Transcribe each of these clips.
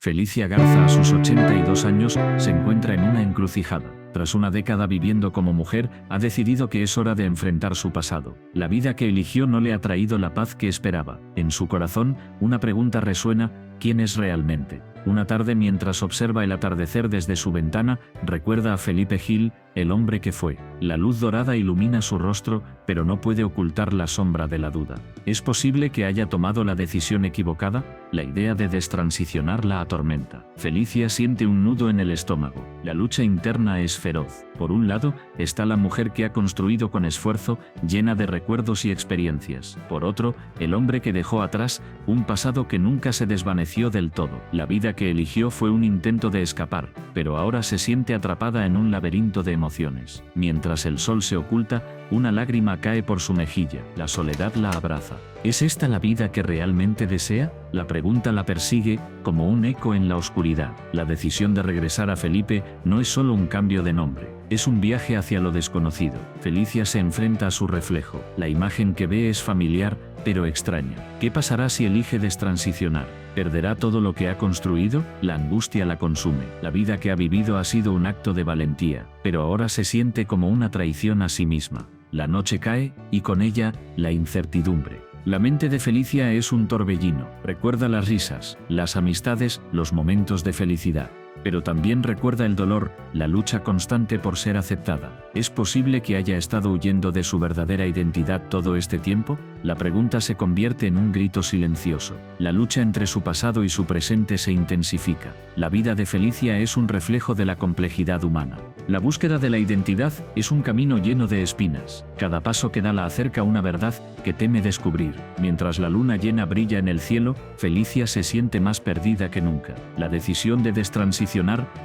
Felicia Garza, a sus 82 años, se encuentra en una encrucijada. Tras una década viviendo como mujer, ha decidido que es hora de enfrentar su pasado. La vida que eligió no le ha traído la paz que esperaba. En su corazón, una pregunta resuena: ¿quién es realmente? Una tarde, mientras observa el atardecer desde su ventana, recuerda a Felipe Gil, el hombre que fue. La luz dorada ilumina su rostro, pero no puede ocultar la sombra de la duda. ¿Es posible que haya tomado la decisión equivocada? La idea de destransicionar la atormenta. Felicia siente un nudo en el estómago. La lucha interna es feroz. Por un lado, está la mujer que ha construido con esfuerzo, llena de recuerdos y experiencias. Por otro, el hombre que dejó atrás un pasado que nunca se desvaneció del todo. La vida que eligió fue un intento de escapar, pero ahora se siente atrapada en un laberinto de emociones. Mientras el sol se oculta, una lágrima cae por su mejilla. La soledad la abraza. ¿Es esta la vida que realmente desea? La pregunta la persigue como un eco en la oscuridad. La decisión de regresar a Felipe no es solo un cambio de nombre, es un viaje hacia lo desconocido. Felicia se enfrenta a su reflejo. La imagen que ve es familiar, pero extraña. ¿Qué pasará si elige destransicionar? ¿Perderá todo lo que ha construido? La angustia la consume. La vida que ha vivido ha sido un acto de valentía, pero ahora se siente como una traición a sí misma. La noche cae, y con ella, la incertidumbre. La mente de Felicia es un torbellino. Recuerda las risas, las amistades, los momentos de felicidad. Pero también recuerda el dolor, la lucha constante por ser aceptada. ¿Es posible que haya estado huyendo de su verdadera identidad todo este tiempo? La pregunta se convierte en un grito silencioso. La lucha entre su pasado y su presente se intensifica. La vida de Felicia es un reflejo de la complejidad humana. La búsqueda de la identidad es un camino lleno de espinas. Cada paso que da la acerca a una verdad que teme descubrir. Mientras la luna llena brilla en el cielo, Felicia se siente más perdida que nunca. La decisión de destransicionar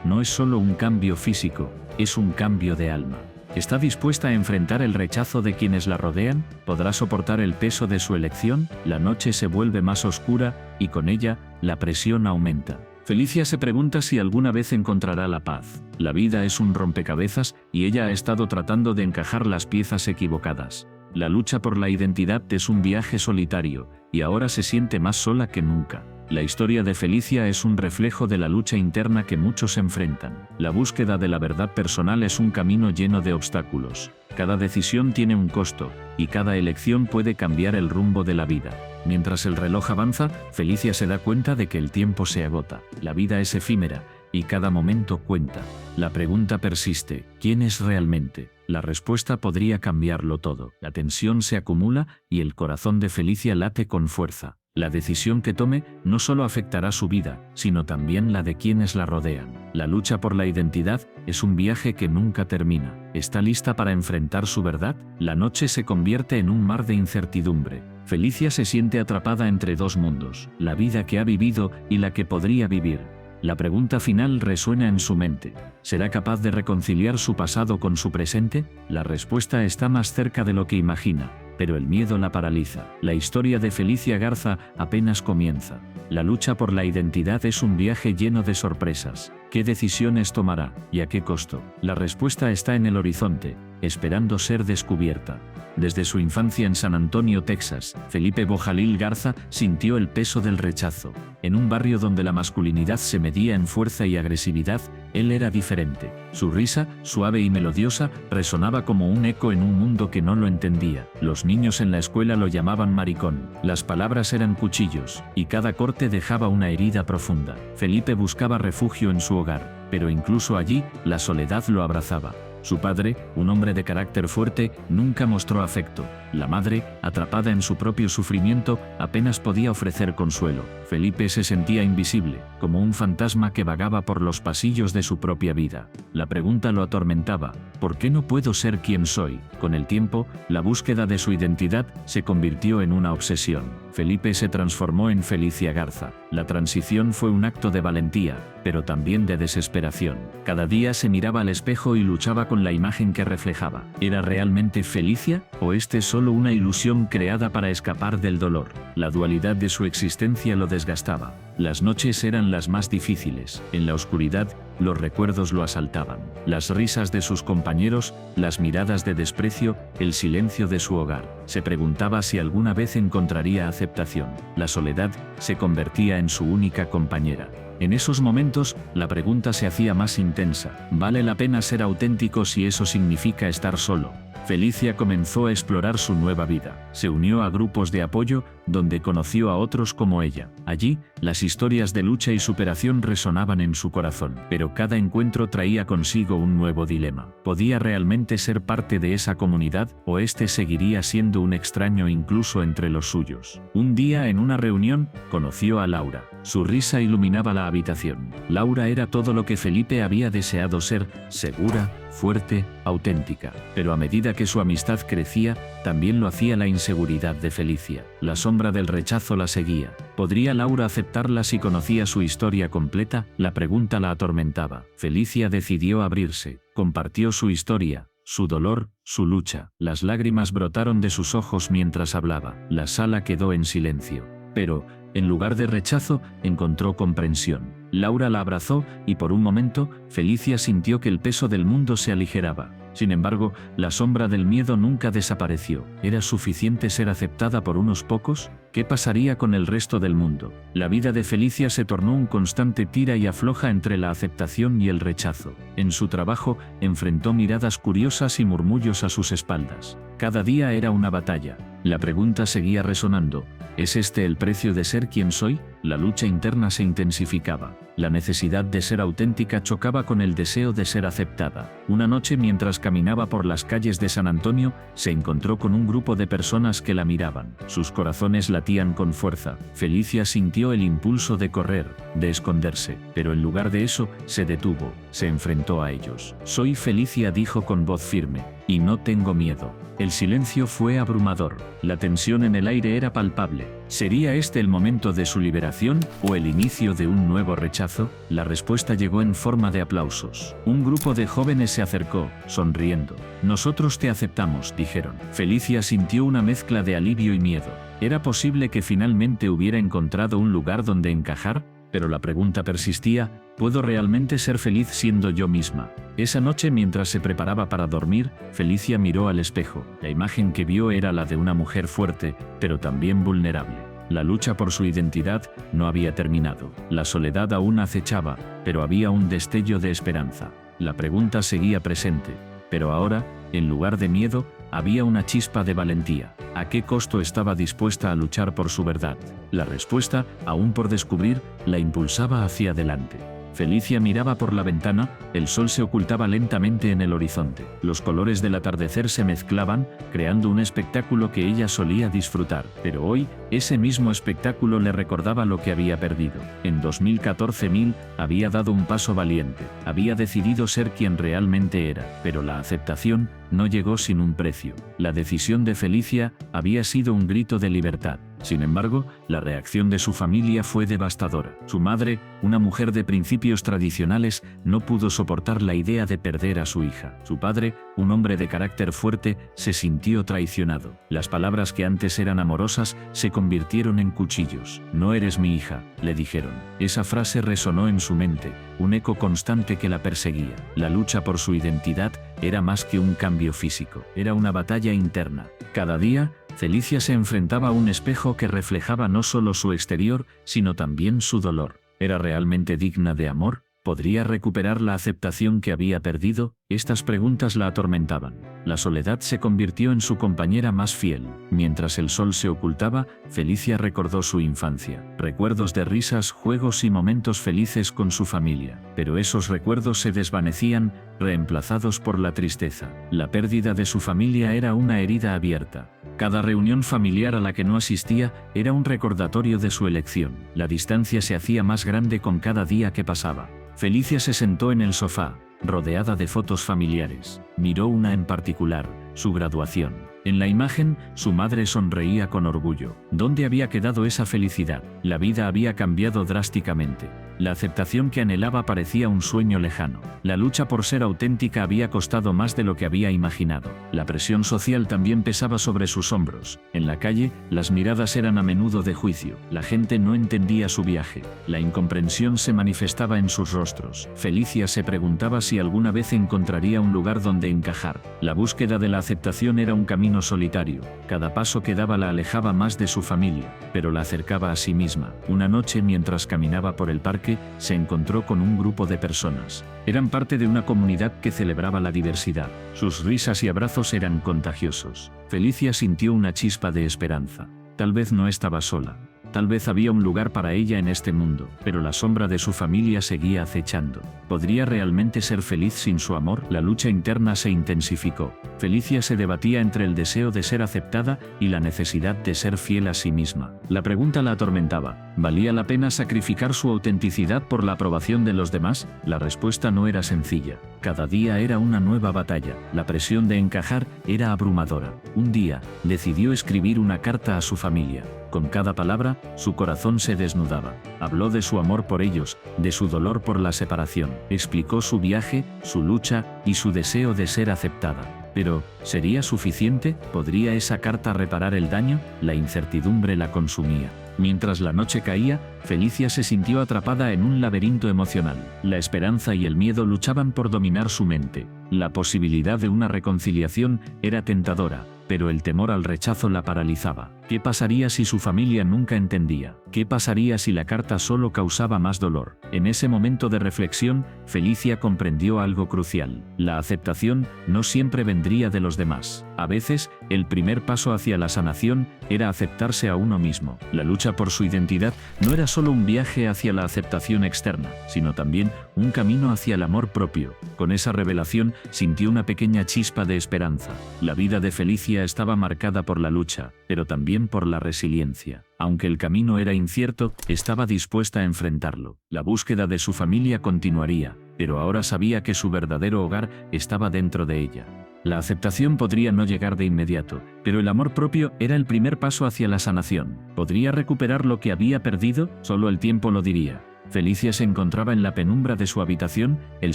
no es solo un cambio físico, es un cambio de alma. ¿Está dispuesta a enfrentar el rechazo de quienes la rodean? ¿Podrá soportar el peso de su elección? La noche se vuelve más oscura, y con ella, la presión aumenta. Felicia se pregunta si alguna vez encontrará la paz. La vida es un rompecabezas, y ella ha estado tratando de encajar las piezas equivocadas. La lucha por la identidad es un viaje solitario, y ahora se siente más sola que nunca. La historia de Felicia es un reflejo de la lucha interna que muchos enfrentan. La búsqueda de la verdad personal es un camino lleno de obstáculos. Cada decisión tiene un costo, y cada elección puede cambiar el rumbo de la vida. Mientras el reloj avanza, Felicia se da cuenta de que el tiempo se agota. La vida es efímera, y cada momento cuenta. La pregunta persiste: ¿quién es realmente? La respuesta podría cambiarlo todo. La tensión se acumula, y el corazón de Felicia late con fuerza. La decisión que tome no solo afectará su vida, sino también la de quienes la rodean. La lucha por la identidad es un viaje que nunca termina. ¿Está lista para enfrentar su verdad? La noche se convierte en un mar de incertidumbre. Felicia se siente atrapada entre dos mundos, la vida que ha vivido y la que podría vivir. La pregunta final resuena en su mente. ¿Será capaz de reconciliar su pasado con su presente? La respuesta está más cerca de lo que imagina, pero el miedo la paraliza. La historia de Felicia Garza apenas comienza. La lucha por la identidad es un viaje lleno de sorpresas. ¿Qué decisiones tomará y a qué costo? La respuesta está en el horizonte, esperando ser descubierta. Desde su infancia en San Antonio, Texas, Felipe Bojalil Garza sintió el peso del rechazo. En un barrio donde la masculinidad se medía en fuerza y agresividad, él era diferente. Su risa, suave y melodiosa, resonaba como un eco en un mundo que no lo entendía. Los niños en la escuela lo llamaban maricón. Las palabras eran cuchillos, y cada corte dejaba una herida profunda. Felipe buscaba refugio en su hogar, pero incluso allí, la soledad lo abrazaba. Su padre, un hombre de carácter fuerte, nunca mostró afecto. La madre, atrapada en su propio sufrimiento, apenas podía ofrecer consuelo. Felipe se sentía invisible, como un fantasma que vagaba por los pasillos de su propia vida. La pregunta lo atormentaba: ¿por qué no puedo ser quien soy? Con el tiempo, la búsqueda de su identidad se convirtió en una obsesión. Felipe se transformó en Felicia Garza. La transición fue un acto de valentía, pero también de desesperación. Cada día se miraba al espejo y luchaba con la imagen que reflejaba. ¿Era realmente Felicia, o este solo una ilusión creada para escapar del dolor? La dualidad de su existencia lo desgastaba. Las noches eran las más difíciles. En la oscuridad, los recuerdos lo asaltaban. Las risas de sus compañeros, las miradas de desprecio, el silencio de su hogar. Se preguntaba si alguna vez encontraría aceptación. La soledad se convertía en su única compañera. En esos momentos, la pregunta se hacía más intensa. ¿Vale la pena ser auténtico si eso significa estar solo? Felicia comenzó a explorar su nueva vida. Se unió a grupos de apoyo, donde conoció a otros como ella. Allí, las historias de lucha y superación resonaban en su corazón. Pero cada encuentro traía consigo un nuevo dilema. ¿Podía realmente ser parte de esa comunidad, o este seguiría siendo un extraño incluso entre los suyos? Un día, en una reunión, conoció a Laura. Su risa iluminaba la habitación. Laura era todo lo que Felipe había deseado ser: segura, fuerte, auténtica. Pero a medida que su amistad crecía, también lo hacía la inseguridad de Felicia. La sombra del rechazo la seguía. ¿Podría Laura aceptarla si conocía su historia completa? La pregunta la atormentaba. Felicia decidió abrirse. Compartió su historia, su dolor, su lucha. Las lágrimas brotaron de sus ojos mientras hablaba. La sala quedó en silencio. Pero, en lugar de rechazo, encontró comprensión. Laura la abrazó y por un momento, Felicia sintió que el peso del mundo se aligeraba. Sin embargo, la sombra del miedo nunca desapareció. ¿Era suficiente ser aceptada por unos pocos? ¿Qué pasaría con el resto del mundo? La vida de Felicia se tornó un constante tira y afloja entre la aceptación y el rechazo. En su trabajo, enfrentó miradas curiosas y murmullos a sus espaldas. Cada día era una batalla. La pregunta seguía resonando. ¿Es este el precio de ser quien soy? La lucha interna se intensificaba. La necesidad de ser auténtica chocaba con el deseo de ser aceptada. Una noche, mientras caminaba por las calles de San Antonio, se encontró con un grupo de personas que la miraban. Sus corazones latían con fuerza. Felicia sintió el impulso de correr, de esconderse, pero en lugar de eso, se detuvo, se enfrentó a ellos. «Soy Felicia», dijo con voz firme, «y no tengo miedo». El silencio fue abrumador. La tensión en el aire era palpable. ¿Sería este el momento de su liberación o el inicio de un nuevo rechazo? La respuesta llegó en forma de aplausos. Un grupo de jóvenes se acercó, sonriendo. «Nosotros te aceptamos», dijeron. Felicia sintió una mezcla de alivio y miedo. ¿Era posible que finalmente hubiera encontrado un lugar donde encajar? Pero la pregunta persistía: ¿puedo realmente ser feliz siendo yo misma? Esa noche, mientras se preparaba para dormir, Felicia miró al espejo. La imagen que vio era la de una mujer fuerte, pero también vulnerable. La lucha por su identidad no había terminado. La soledad aún acechaba, pero había un destello de esperanza. La pregunta seguía presente, pero ahora, en lugar de miedo, había una chispa de valentía. ¿A qué costo estaba dispuesta a luchar por su verdad? La respuesta, aún por descubrir, la impulsaba hacia adelante. Felicia miraba por la ventana, el sol se ocultaba lentamente en el horizonte. Los colores del atardecer se mezclaban, creando un espectáculo que ella solía disfrutar. Pero hoy, ese mismo espectáculo le recordaba lo que había perdido. En 2014 había dado un paso valiente. Había decidido ser quien realmente era. Pero la aceptación no llegó sin un precio. La decisión de Felicia había sido un grito de libertad. Sin embargo, la reacción de su familia fue devastadora. Su madre, una mujer de principios tradicionales, no pudo soportar la idea de perder a su hija. Su padre, un hombre de carácter fuerte, se sintió traicionado. Las palabras que antes eran amorosas se convirtieron en cuchillos. «No eres mi hija», le dijeron. Esa frase resonó en su mente, un eco constante que la perseguía. La lucha por su identidad era más que un cambio físico, era una batalla interna. Cada día, Felicia se enfrentaba a un espejo que reflejaba no solo su exterior, sino también su dolor. ¿Era realmente digna de amor? ¿Podría recuperar la aceptación que había perdido? Estas preguntas la atormentaban. La soledad se convirtió en su compañera más fiel. Mientras el sol se ocultaba, Felicia recordó su infancia. Recuerdos de risas, juegos y momentos felices con su familia. Pero esos recuerdos se desvanecían, reemplazados por la tristeza. La pérdida de su familia era una herida abierta. Cada reunión familiar a la que no asistía era un recordatorio de su elección. La distancia se hacía más grande con cada día que pasaba. Felicia se sentó en el sofá, rodeada de fotos familiares. Miró una en particular, su graduación. En la imagen, su madre sonreía con orgullo. ¿Dónde había quedado esa felicidad? La vida había cambiado drásticamente. La aceptación que anhelaba parecía un sueño lejano. La lucha por ser auténtica había costado más de lo que había imaginado. La presión social también pesaba sobre sus hombros. En la calle, las miradas eran a menudo de juicio. La gente no entendía su viaje. La incomprensión se manifestaba en sus rostros. Felicia se preguntaba si alguna vez encontraría un lugar donde encajar. La búsqueda de la aceptación era un camino camino solitario. Cada paso que daba la alejaba más de su familia, pero la acercaba a sí misma. Una noche, mientras caminaba por el parque, se encontró con un grupo de personas. Eran parte de una comunidad que celebraba la diversidad. Sus risas y abrazos eran contagiosos. Felicia sintió una chispa de esperanza. Tal vez no estaba sola. Tal vez había un lugar para ella en este mundo, pero la sombra de su familia seguía acechando. ¿Podría realmente ser feliz sin su amor? La lucha interna se intensificó. Felicia se debatía entre el deseo de ser aceptada y la necesidad de ser fiel a sí misma. La pregunta la atormentaba. ¿Valía la pena sacrificar su autenticidad por la aprobación de los demás? La respuesta no era sencilla. Cada día era una nueva batalla. La presión de encajar era abrumadora. Un día, decidió escribir una carta a su familia. Con cada palabra, su corazón se desnudaba. Habló de su amor por ellos, de su dolor por la separación. Explicó su viaje, su lucha y su deseo de ser aceptada. Pero, ¿sería suficiente? ¿Podría esa carta reparar el daño? La incertidumbre la consumía. Mientras la noche caía, Felicia se sintió atrapada en un laberinto emocional. La esperanza y el miedo luchaban por dominar su mente. La posibilidad de una reconciliación era tentadora, pero el temor al rechazo la paralizaba. ¿Qué pasaría si su familia nunca entendía? ¿Qué pasaría si la carta solo causaba más dolor? En ese momento de reflexión, Felicia comprendió algo crucial. La aceptación no siempre vendría de los demás. A veces, el primer paso hacia la sanación era aceptarse a uno mismo. La lucha por su identidad no era solo un viaje hacia la aceptación externa, sino también un camino hacia el amor propio. Con esa revelación, sintió una pequeña chispa de esperanza. La vida de Felicia estaba marcada por la lucha, pero también por la resiliencia. Aunque el camino era incierto, estaba dispuesta a enfrentarlo. La búsqueda de su familia continuaría, pero ahora sabía que su verdadero hogar estaba dentro de ella. La aceptación podría no llegar de inmediato, pero el amor propio era el primer paso hacia la sanación. ¿Podría recuperar lo que había perdido? Solo el tiempo lo diría. Felicia se encontraba en la penumbra de su habitación, el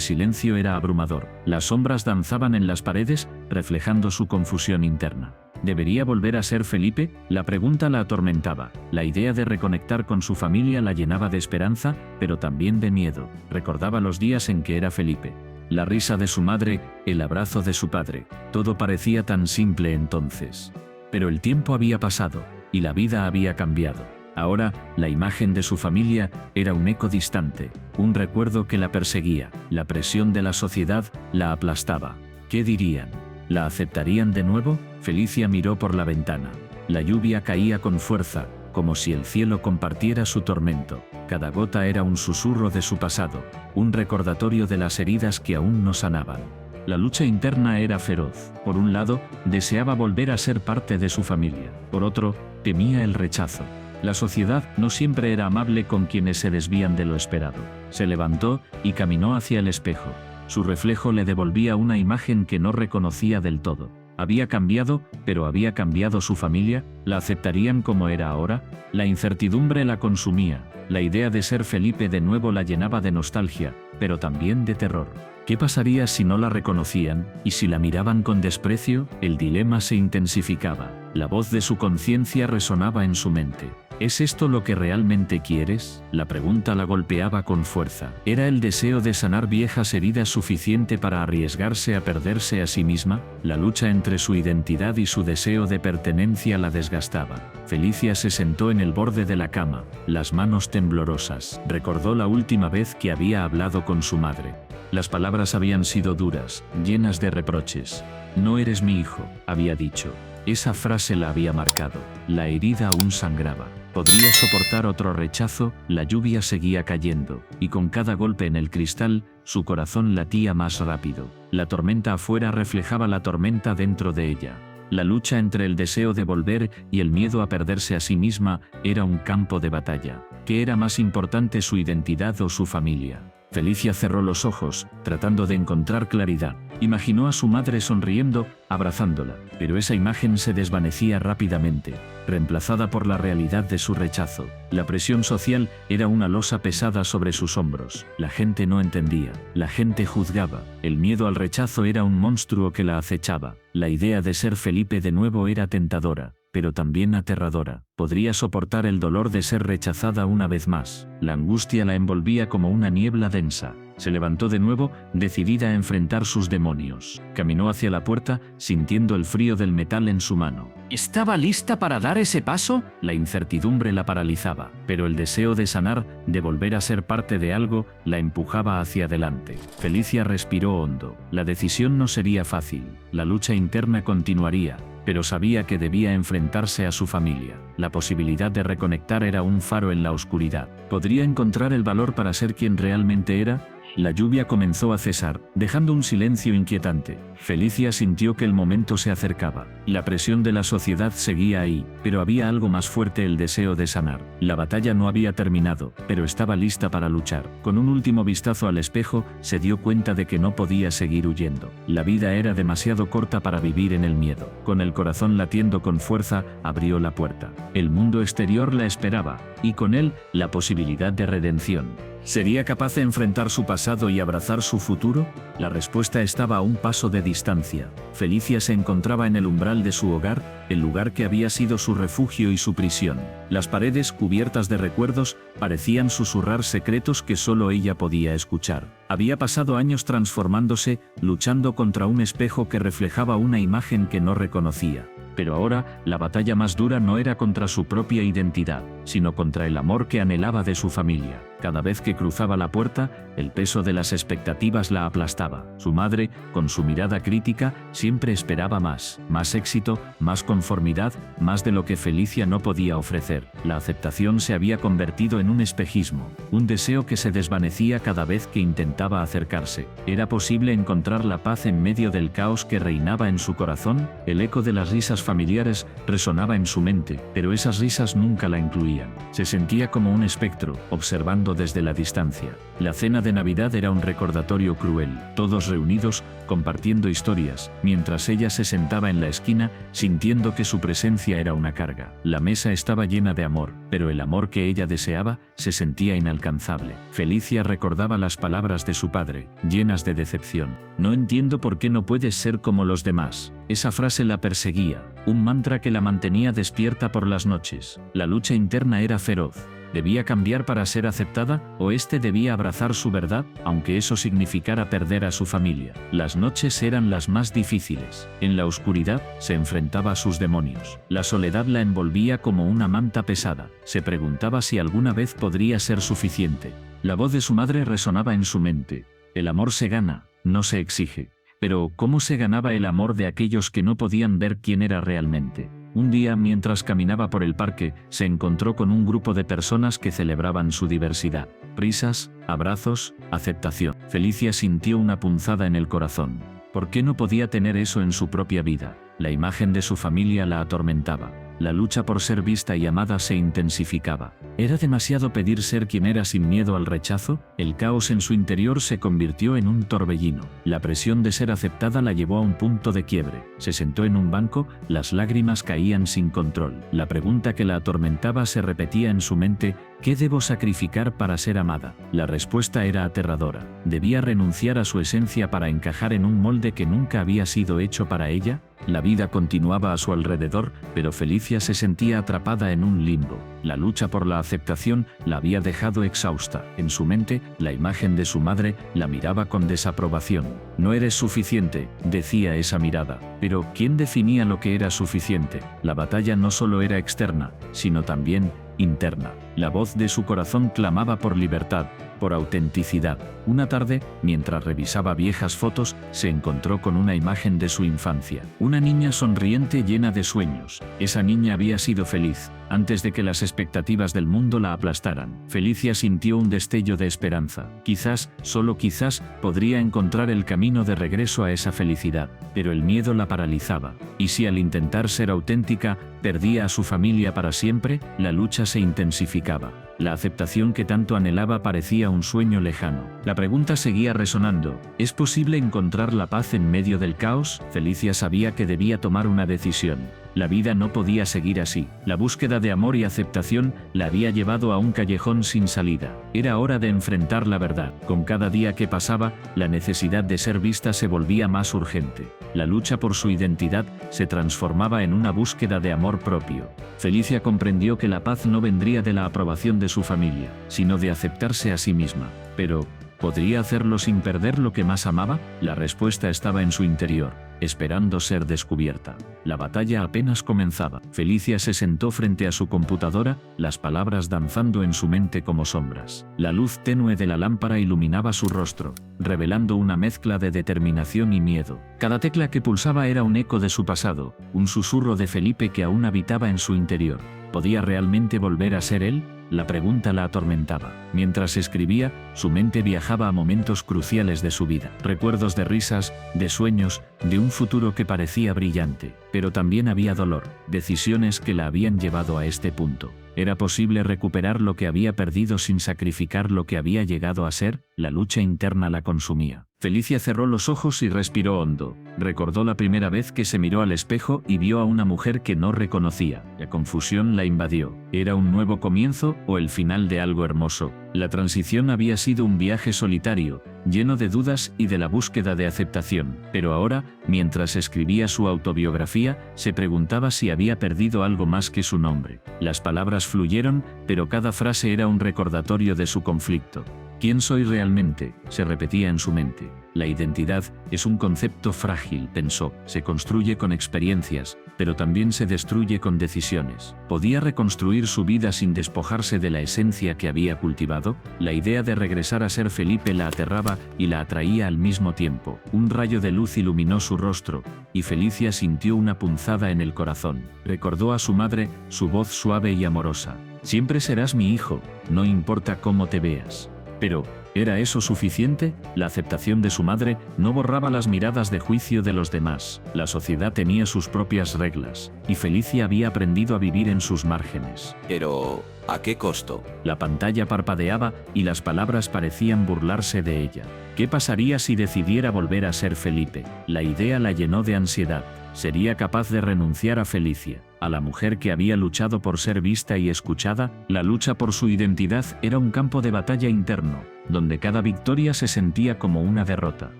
silencio era abrumador. Las sombras danzaban en las paredes, reflejando su confusión interna. ¿Debería volver a ser Felipe? La pregunta la atormentaba. La idea de reconectar con su familia la llenaba de esperanza, pero también de miedo. Recordaba los días en que era Felipe. La risa de su madre, el abrazo de su padre. Todo parecía tan simple entonces. Pero el tiempo había pasado, y la vida había cambiado. Ahora, la imagen de su familia era un eco distante, un recuerdo que la perseguía. La presión de la sociedad la aplastaba. ¿Qué dirían? ¿La aceptarían de nuevo? Felicia miró por la ventana. La lluvia caía con fuerza, como si el cielo compartiera su tormento. Cada gota era un susurro de su pasado, un recordatorio de las heridas que aún no sanaban. La lucha interna era feroz. Por un lado, deseaba volver a ser parte de su familia. Por otro, temía el rechazo. La sociedad no siempre era amable con quienes se desvían de lo esperado. Se levantó y caminó hacia el espejo. Su reflejo le devolvía una imagen que no reconocía del todo. ¿Había cambiado, pero había cambiado su familia? ¿La aceptarían como era ahora? La incertidumbre la consumía. La idea de ser Felipe de nuevo la llenaba de nostalgia, pero también de terror. ¿Qué pasaría si no la reconocían? ¿Y si la miraban con desprecio? El dilema se intensificaba. La voz de su conciencia resonaba en su mente. ¿Es esto lo que realmente quieres? La pregunta la golpeaba con fuerza. ¿Era el deseo de sanar viejas heridas suficiente para arriesgarse a perderse a sí misma? La lucha entre su identidad y su deseo de pertenencia la desgastaba. Felicia se sentó en el borde de la cama, las manos temblorosas. Recordó la última vez que había hablado con su madre. Las palabras habían sido duras, llenas de reproches. «No eres mi hijo», había dicho. Esa frase la había marcado. La herida aún sangraba. ¿Podría soportar otro rechazo? La lluvia seguía cayendo, y con cada golpe en el cristal, su corazón latía más rápido. La tormenta afuera reflejaba la tormenta dentro de ella. La lucha entre el deseo de volver y el miedo a perderse a sí misma era un campo de batalla. ¿Qué era más importante, su identidad o su familia? Felicia cerró los ojos, tratando de encontrar claridad. Imaginó a su madre sonriendo, abrazándola, pero esa imagen se desvanecía rápidamente, reemplazada por la realidad de su rechazo. La presión social era una losa pesada sobre sus hombros. La gente no entendía, la gente juzgaba. El miedo al rechazo era un monstruo que la acechaba. La idea de ser Felipe de nuevo era tentadora, pero también aterradora. Podría soportar el dolor de ser rechazada una vez más. La angustia la envolvía como una niebla densa. Se levantó de nuevo, decidida a enfrentar sus demonios. Caminó hacia la puerta, sintiendo el frío del metal en su mano. ¿Estaba lista para dar ese paso? La incertidumbre la paralizaba, pero el deseo de sanar, de volver a ser parte de algo, la empujaba hacia adelante. Felicia respiró hondo. La decisión no sería fácil. La lucha interna continuaría, pero sabía que debía enfrentarse a su familia. La posibilidad de reconectar era un faro en la oscuridad. ¿Podría encontrar el valor para ser quien realmente era? La lluvia comenzó a cesar, dejando un silencio inquietante. Felicia sintió que el momento se acercaba. La presión de la sociedad seguía ahí, pero había algo más fuerte: el deseo de sanar. La batalla no había terminado, pero estaba lista para luchar. Con un último vistazo al espejo, se dio cuenta de que no podía seguir huyendo. La vida era demasiado corta para vivir en el miedo. Con el corazón latiendo con fuerza, abrió la puerta. El mundo exterior la esperaba, y con él, la posibilidad de redención. ¿Sería capaz de enfrentar su pasado y abrazar su futuro? La respuesta estaba a un paso de distancia. Felicia se encontraba en el umbral de su hogar, el lugar que había sido su refugio y su prisión. Las paredes, cubiertas de recuerdos, parecían susurrar secretos que solo ella podía escuchar. Había pasado años transformándose, luchando contra un espejo que reflejaba una imagen que no reconocía. Pero ahora, la batalla más dura no era contra su propia identidad, sino contra el amor que anhelaba de su familia. Cada vez que cruzaba la puerta, el peso de las expectativas la aplastaba. Su madre, con su mirada crítica, siempre esperaba más éxito, más conformidad, más de lo que Felicia no podía ofrecer. La aceptación se había convertido en un espejismo, un deseo que se desvanecía cada vez que intentaba acercarse. ¿Era posible encontrar la paz en medio del caos que reinaba en su corazón? El eco de las risas familiares resonaba en su mente, pero esas risas nunca la incluían. Se sentía como un espectro, observando desde la distancia. La cena de Navidad era un recordatorio cruel, todos reunidos, compartiendo historias, mientras ella se sentaba en la esquina, sintiendo que su presencia era una carga. La mesa estaba llena de amor, pero el amor que ella deseaba se sentía inalcanzable. Felicia recordaba las palabras de su padre, llenas de decepción. No entiendo por qué no puedes ser como los demás. Esa frase la perseguía, un mantra que la mantenía despierta por las noches. La lucha interna era feroz. ¿Debía cambiar para ser aceptada, o debía abrazar su verdad, aunque eso significara perder a su familia? Las noches eran las más difíciles. En la oscuridad, se enfrentaba a sus demonios. La soledad la envolvía como una manta pesada. Se preguntaba si alguna vez podría ser suficiente. La voz de su madre resonaba en su mente. El amor se gana, no se exige. Pero, ¿cómo se ganaba el amor de aquellos que no podían ver quién era realmente? Un día, mientras caminaba por el parque, se encontró con un grupo de personas que celebraban su diversidad. Risas, abrazos, aceptación. Felicia sintió una punzada en el corazón. ¿Por qué no podía tener eso en su propia vida? La imagen de su familia la atormentaba. La lucha por ser vista y amada se intensificaba. ¿Era demasiado pedir ser quien era sin miedo al rechazo? El caos en su interior se convirtió en un torbellino. La presión de ser aceptada la llevó a un punto de quiebre. Se sentó en un banco, las lágrimas caían sin control. La pregunta que la atormentaba se repetía en su mente: ¿qué debo sacrificar para ser amada? La respuesta era aterradora. ¿Debía renunciar a su esencia para encajar en un molde que nunca había sido hecho para ella? La vida continuaba a su alrededor, pero Felicia se sentía atrapada en un limbo. La lucha por la aceptación la había dejado exhausta. En su mente, la imagen de su madre la miraba con desaprobación. No eres suficiente, decía esa mirada. Pero, ¿quién definía lo que era suficiente? La batalla no solo era externa, sino también interna. La voz de su corazón clamaba por libertad, por autenticidad. Una tarde, mientras revisaba viejas fotos, se encontró con una imagen de su infancia. Una niña sonriente llena de sueños. Esa niña había sido feliz, antes de que las expectativas del mundo la aplastaran. Felicia sintió un destello de esperanza. Quizás, solo quizás, podría encontrar el camino de regreso a esa felicidad. Pero el miedo la paralizaba. ¿Y si al intentar ser auténtica, perdía a su familia para siempre? La lucha se intensificaba. La aceptación que tanto anhelaba parecía un sueño lejano. La pregunta seguía resonando: ¿es posible encontrar la paz en medio del caos? Felicia sabía que debía tomar una decisión. La vida no podía seguir así. La búsqueda de amor y aceptación la había llevado a un callejón sin salida. Era hora de enfrentar la verdad. Con cada día que pasaba, la necesidad de ser vista se volvía más urgente. La lucha por su identidad se transformaba en una búsqueda de amor propio. Felicia comprendió que la paz no vendría de la aprobación de su familia, sino de aceptarse a sí misma. Pero, ¿Podría hacerlo sin perder lo que más amaba? La respuesta estaba en su interior, esperando ser descubierta. La batalla apenas comenzaba. Felicia se sentó frente a su computadora, las palabras danzando en su mente como sombras. La luz tenue de la lámpara iluminaba su rostro, revelando una mezcla de determinación y miedo. Cada tecla que pulsaba era un eco de su pasado, un susurro de Felipe que aún habitaba en su interior. ¿Podía realmente volver a ser él? La pregunta la atormentaba. Mientras escribía, su mente viajaba a momentos cruciales de su vida. Recuerdos de risas, de sueños, de un futuro que parecía brillante. Pero también había dolor, decisiones que la habían llevado a este punto. ¿Era posible recuperar lo que había perdido sin sacrificar lo que había llegado a ser? La lucha interna la consumía. Felicia cerró los ojos y respiró hondo. Recordó la primera vez que se miró al espejo y vio a una mujer que no reconocía. La confusión la invadió. ¿Era un nuevo comienzo o el final de algo hermoso? La transición había sido un viaje solitario, lleno de dudas y de la búsqueda de aceptación. Pero ahora, mientras escribía su autobiografía, se preguntaba si había perdido algo más que su nombre. Las palabras fluyeron, pero cada frase era un recordatorio de su conflicto. ¿Quién soy realmente?, se repetía en su mente. La identidad es un concepto frágil, pensó. Se construye con experiencias, pero también se destruye con decisiones. ¿Podía reconstruir su vida sin despojarse de la esencia que había cultivado? La idea de regresar a ser Felipe la aterraba y la atraía al mismo tiempo. Un rayo de luz iluminó su rostro, y Felicia sintió una punzada en el corazón. Recordó a su madre, su voz suave y amorosa. Siempre serás mi hijo, no importa cómo te veas. Pero, ¿era eso suficiente? La aceptación de su madre no borraba las miradas de juicio de los demás. La sociedad tenía sus propias reglas, y Felicia había aprendido a vivir en sus márgenes. Pero, ¿a qué costo? La pantalla parpadeaba y las palabras parecían burlarse de ella. ¿Qué pasaría si decidiera volver a ser Felipe? La idea la llenó de ansiedad. ¿Sería capaz de renunciar a Felicia, a la mujer que había luchado por ser vista y escuchada? La lucha por su identidad era un campo de batalla interno, donde cada victoria se sentía como una derrota.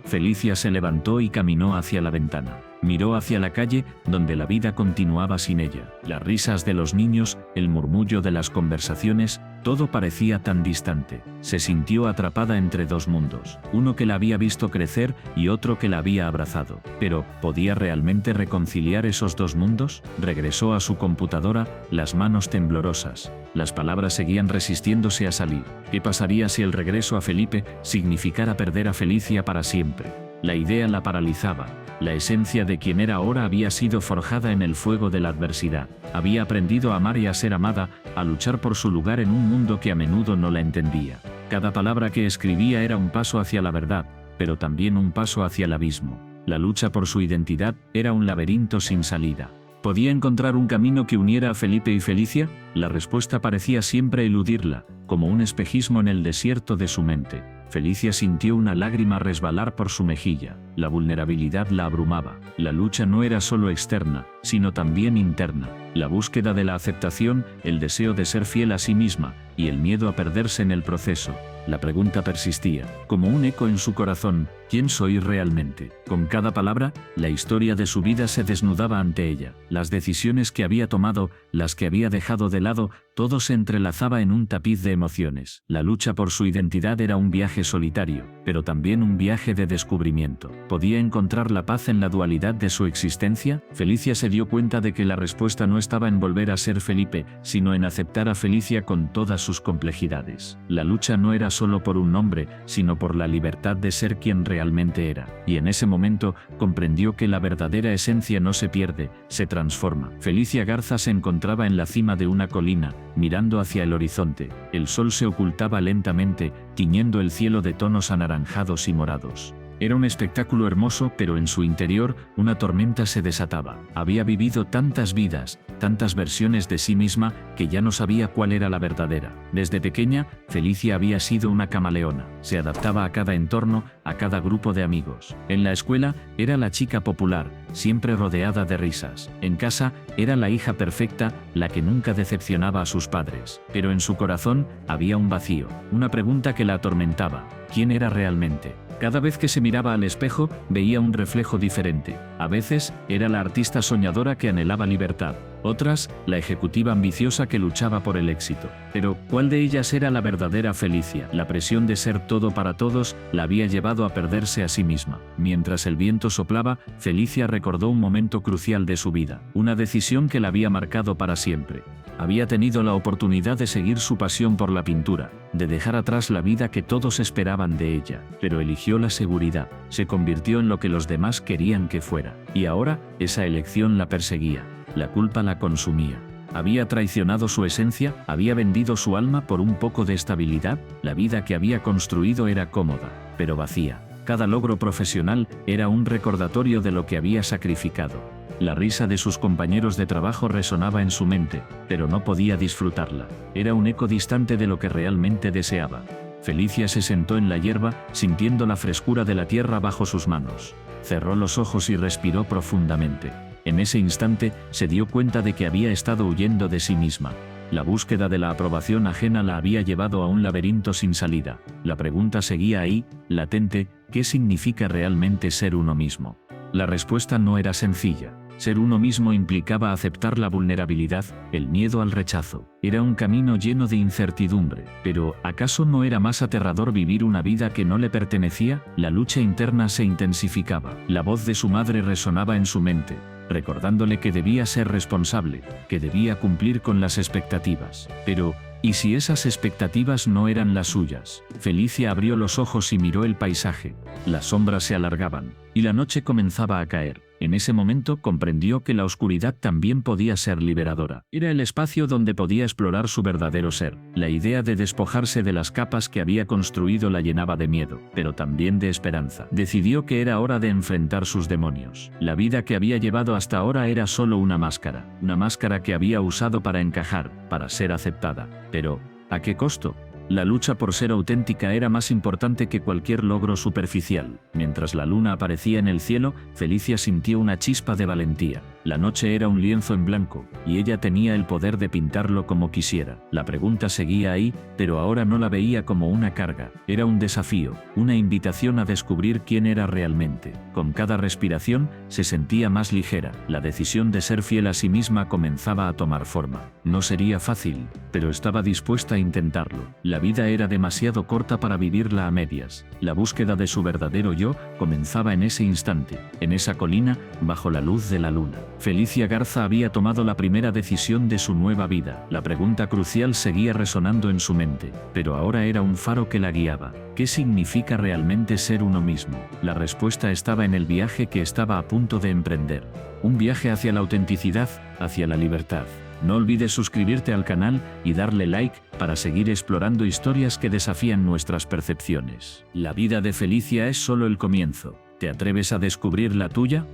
Felicia se levantó y caminó hacia la ventana. Miró hacia la calle, donde la vida continuaba sin ella. Las risas de los niños, el murmullo de las conversaciones, todo parecía tan distante. Se sintió atrapada entre dos mundos, uno que la había visto crecer y otro que la había abrazado. Pero, ¿podía realmente reconciliar esos dos mundos? Regresó a su computadora, las manos temblorosas. Las palabras seguían resistiéndose a salir. ¿Qué pasaría si el regreso a Felipe significara perder a Felicia para siempre? La idea la paralizaba. La esencia de quien era ahora había sido forjada en el fuego de la adversidad. Había aprendido a amar y a ser amada, a luchar por su lugar en un mundo que a menudo no la entendía. Cada palabra que escribía era un paso hacia la verdad, pero también un paso hacia el abismo. La lucha por su identidad era un laberinto sin salida. ¿Podía encontrar un camino que uniera a Felipe y Felicia? La respuesta parecía siempre eludirla, como un espejismo en el desierto de su mente. Felicia sintió una lágrima resbalar por su mejilla. La vulnerabilidad la abrumaba. La lucha no era solo externa, sino también interna. La búsqueda de la aceptación, el deseo de ser fiel a sí misma, y el miedo a perderse en el proceso. La pregunta persistía, como un eco en su corazón: ¿quién soy realmente? Con cada palabra, la historia de su vida se desnudaba ante ella. Las decisiones que había tomado, las que había dejado de lado, todo se entrelazaba en un tapiz de emociones. La lucha por su identidad era un viaje solitario, pero también un viaje de descubrimiento. ¿Podía encontrar la paz en la dualidad de su existencia? Felicia se dio cuenta de que la respuesta no estaba en volver a ser Felipe, sino en aceptar a Felicia con todas sus complejidades. La lucha no era solo por un nombre, sino por la libertad de ser quien realmente era. Y en ese momento, comprendió que la verdadera esencia no se pierde, se transforma. Felicia Garza se encontraba en la cima de una colina, mirando hacia el horizonte. El sol se ocultaba lentamente, tiñendo el cielo de tonos anaranjados y morados. Era un espectáculo hermoso, pero en su interior una tormenta se desataba. Había vivido tantas vidas, tantas versiones de sí misma, que ya no sabía cuál era la verdadera. Desde pequeña, Felicia había sido una camaleona. Se adaptaba a cada entorno, a cada grupo de amigos. En la escuela, era la chica popular, siempre rodeada de risas. En casa, era la hija perfecta, la que nunca decepcionaba a sus padres. Pero en su corazón, había un vacío, una pregunta que la atormentaba: ¿quién era realmente? Cada vez que se miraba al espejo, veía un reflejo diferente. A veces, era la artista soñadora que anhelaba libertad. Otras, la ejecutiva ambiciosa que luchaba por el éxito. Pero, ¿cuál de ellas era la verdadera Felicia? La presión de ser todo para todos la había llevado a perderse a sí misma. Mientras el viento soplaba, Felicia recordó un momento crucial de su vida, una decisión que la había marcado para siempre. Había tenido la oportunidad de seguir su pasión por la pintura, de dejar atrás la vida que todos esperaban de ella, pero eligió la seguridad, se convirtió en lo que los demás querían que fuera, y ahora esa elección la perseguía, la culpa la consumía. Había traicionado su esencia, había vendido su alma por un poco de estabilidad, la vida que había construido era cómoda, pero vacía. Cada logro profesional era un recordatorio de lo que había sacrificado. La risa de sus compañeros de trabajo resonaba en su mente, pero no podía disfrutarla. Era un eco distante de lo que realmente deseaba. Felicia se sentó en la hierba, sintiendo la frescura de la tierra bajo sus manos. Cerró los ojos y respiró profundamente. En ese instante, se dio cuenta de que había estado huyendo de sí misma. La búsqueda de la aprobación ajena la había llevado a un laberinto sin salida. La pregunta seguía ahí, latente: ¿qué significa realmente ser uno mismo? La respuesta no era sencilla. Ser uno mismo implicaba aceptar la vulnerabilidad, el miedo al rechazo. Era un camino lleno de incertidumbre. Pero, ¿acaso no era más aterrador vivir una vida que no le pertenecía? La lucha interna se intensificaba. La voz de su madre resonaba en su mente, recordándole que debía ser responsable, que debía cumplir con las expectativas. Pero, ¿y si esas expectativas no eran las suyas? Felicia abrió los ojos y miró el paisaje. Las sombras se alargaban, y la noche comenzaba a caer. En ese momento comprendió que la oscuridad también podía ser liberadora. Era el espacio donde podía explorar su verdadero ser. La idea de despojarse de las capas que había construido la llenaba de miedo, pero también de esperanza. Decidió que era hora de enfrentar sus demonios. La vida que había llevado hasta ahora era solo una máscara que había usado para encajar, para ser aceptada. Pero, ¿a qué costo? La lucha por ser auténtica era más importante que cualquier logro superficial. Mientras la luna aparecía en el cielo, Felicia sintió una chispa de valentía. La noche era un lienzo en blanco, y ella tenía el poder de pintarlo como quisiera. La pregunta seguía ahí, pero ahora no la veía como una carga. Era un desafío, una invitación a descubrir quién era realmente. Con cada respiración, se sentía más ligera. La decisión de ser fiel a sí misma comenzaba a tomar forma. No sería fácil, pero estaba dispuesta a intentarlo. La vida era demasiado corta para vivirla a medias. La búsqueda de su verdadero yo comenzaba en ese instante, en esa colina, bajo la luz de la luna. Felicia Garza había tomado la primera decisión de su nueva vida. La pregunta crucial seguía resonando en su mente, pero ahora era un faro que la guiaba. ¿Qué significa realmente ser uno mismo? La respuesta estaba en el viaje que estaba a punto de emprender. Un viaje hacia la autenticidad, hacia la libertad. No olvides suscribirte al canal y darle like para seguir explorando historias que desafían nuestras percepciones. La vida de Felicia es solo el comienzo. ¿Te atreves a descubrir la tuya?